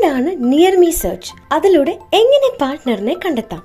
എന്താണ് near me search? അതിലൂടെ എങ്ങനെ പാർട്ട്ണറിനെ കണ്ടെത്താം?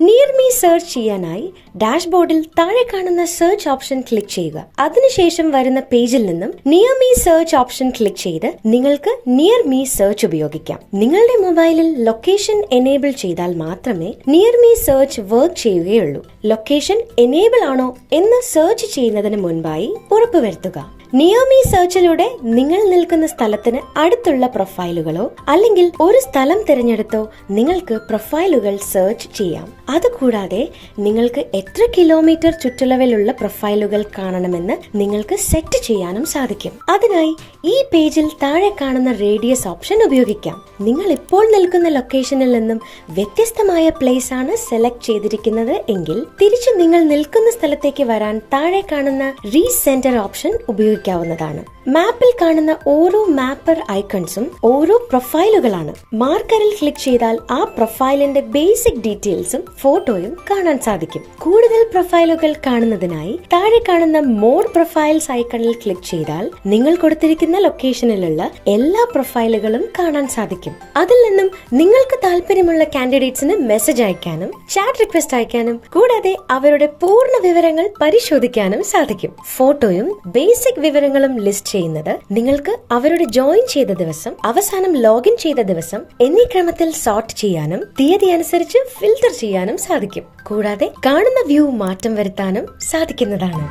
നിയർ മീ സെർച്ച് ചെയ്യാനായി ഡാഷ്ബോർഡിൽ താഴെ കാണുന്ന സെർച്ച് ഓപ്ഷൻ ക്ലിക്ക് ചെയ്യുക. അതിനുശേഷം വരുന്ന പേജിൽ നിന്നും near me search option click ചെയ്ത് നിങ്ങൾക്ക് നിയർ മീ സെർച്ച് ഉപയോഗിക്കാം. നിങ്ങളുടെ മൊബൈലിൽ ലൊക്കേഷൻ എനേബിൾ ചെയ്താൽ മാത്രമേ നിയർ മീ സെർച്ച് വർക്ക് ചെയ്യുകയുള്ളൂ. ലൊക്കേഷൻ എനേബിൾ ആണോ എന്ന് സെർച്ച് ചെയ്യുന്നതിന് മുൻപായി ഉറപ്പുവരുത്തുക. നിയർ മീ സെർച്ചിലൂടെ നിങ്ങൾ നിൽക്കുന്ന സ്ഥലത്തിന് അടുത്തുള്ള പ്രൊഫൈലുകളോ അല്ലെങ്കിൽ ഒരു സ്ഥലം തിരഞ്ഞെടുത്തോ നിങ്ങൾക്ക് പ്രൊഫൈലുകൾ സെർച്ച് ചെയ്യാം. അതുകൂടാതെ നിങ്ങൾക്ക് എത്ര കിലോമീറ്റർ ചുറ്റളവിലുള്ള പ്രൊഫൈലുകൾ കാണണമെന്ന് നിങ്ങൾക്ക് സെറ്റ് ചെയ്യാനും സാധിക്കും. അതിനായി ഈ പേജിൽ താഴെ കാണുന്ന റേഡിയസ് ഓപ്ഷൻ ഉപയോഗിക്കാം. നിങ്ങൾ ഇപ്പോൾ നിൽക്കുന്ന ലൊക്കേഷനിൽ നിന്നും വ്യത്യസ്തമായ പ്ലേസ് ആണ് സെലക്ട് ചെയ്തിരിക്കുന്നത് എങ്കിൽ തിരിച്ച് നിങ്ങൾ നിൽക്കുന്ന സ്ഥലത്തേക്ക് വരാൻ താഴെ കാണുന്ന റീസെന്റർ ഓപ്ഷൻ ഉപയോഗിക്കാവുന്നതാണ്. മാപ്പിൽ കാണുന്ന ഓരോ മാപ്പർ ഐക്കൺസും ഓരോ പ്രൊഫൈലുകളാണ്. മാർക്കറിൽ ക്ലിക്ക് ചെയ്താൽ ആ പ്രൊഫൈലിന്റെ ബേസിക് ഡീറ്റെയിൽസും ഫോട്ടോയും കാണാൻ സാധിക്കും. കൂടുതൽ പ്രൊഫൈലുകൾ കാണുന്നതിനായി താഴെ കാണുന്ന മോർ പ്രൊഫൈൽസ് ഐക്കണിൽ ക്ലിക്ക് ചെയ്താൽ നിങ്ങൾ കൊടുത്തിരിക്കുന്ന ലൊക്കേഷനിലുള്ള എല്ലാ പ്രൊഫൈലുകളും കാണാൻ സാധിക്കും. അതിൽ നിന്നും നിങ്ങൾക്ക് താല്പര്യമുള്ള കാൻഡിഡേറ്റ്സിന് മെസ്സേജ് അയക്കാനും ചാറ്റ് റിക്വസ്റ്റ് അയക്കാനും കൂടാതെ അവരുടെ പൂർണ്ണ വിവരങ്ങൾ പരിശോധിക്കാനും സാധിക്കും. ഫോട്ടോയും ബേസിക് വിവരങ്ങളും ലിസ്റ്റ് ചെയ്യുന്നത് നിങ്ങൾക്ക് അവരുടെ ജോയിൻ ചെയ്ത ദിവസം, അവസാനം ലോഗിൻ ചെയ്ത ദിവസം എന്നീ ക്രമത്തിൽ സോർട്ട് ചെയ്യാനും തീയതി അനുസരിച്ച് ഫിൽട്ടർ ചെയ്യാനും സാധിക്കും. കൂടാതെ കാണുന്ന വ്യൂ മാറ്റം വരുത്താനും സാധിക്കുന്നതാണ്.